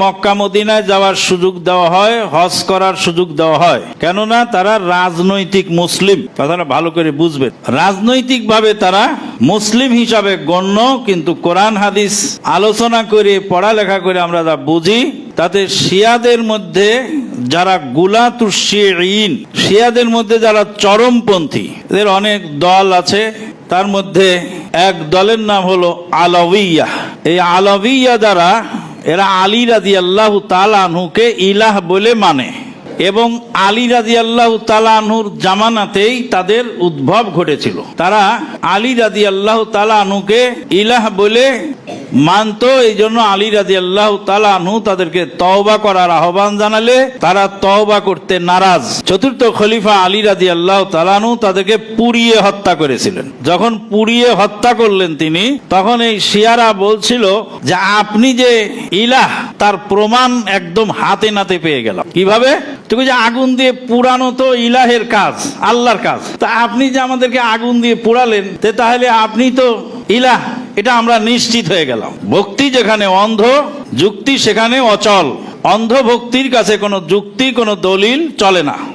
মক্কা মদিনায় যাওয়ার সুযোগ দেওয়া হয়, হজ করার সুযোগ দেওয়া হয়, কেননা তারা রাজনৈতিক মুসলিম। কথাটা ভালো করে বুঝবেন, রাজনৈতিকভাবে তারা মুসলিম হিসাবে গণ্য, কিন্তু কোরআন হাদিস আলোচনা করে পড়ালেখা করে আমরা যা বুঝি তাতে শিয়াদের মধ্যে যারা গুলাতুশ শিয়ঈন, শিয়াদের মধ্যে যারা চরমপন্থী, এদের অনেক দল আছে। তার মধ্যে এক দলের নাম হলো আলাউইয়া। এই আলাউইয়া দ্বারা এরা আলী রাদিয়াল্লাহু তাআলা আনহুকে ইলাহ বলে মানে, এবং আলী রাদিয়াল্লাহু তাআলা আনহুর জামানাতেই তাদের উদ্ভব ঘটেছিল। তারা আলী রাদিয়াল্লাহু তাআলা আনহুকে ইলাহ বলে মানত। এই জন্য আলী রাদিয়াল্লাহু তাআলা আনহু তাদেরকে তওবা করার আহ্বান জানালে তারা তওবা করতে নারাজ। চতুর্থ খলিফা আলী রাদিয়াল্লাহু তাআলা আনহু তাদেরকে পুড়িয়ে হত্যা করেছিলেন। যখন পুড়িয়ে হত্যা করলেন তিনি, তখন এই শিয়ারা বলছিল যে আপনি যে ইলাহ তার প্রমাণ একদম হাতে নাতে পেয়ে গেলাম। কিভাবে? তুমি যে আগুন দিয়ে পুরানো তো ইলাহের কাজ, আল্লাহর কাজ, তা আপনি যে আমাদেরকে আগুন দিয়ে পুড়ালেন, তাহলে আপনি তো ইলাহ, এটা আমরা নিশ্চিত হয়ে গেলাম। ভক্তি যেখানে অন্ধ, যুক্তি সেখানে অচল। অন্ধ ভক্তির কাছে কোনো যুক্তি, কোনো দলিল চলে না।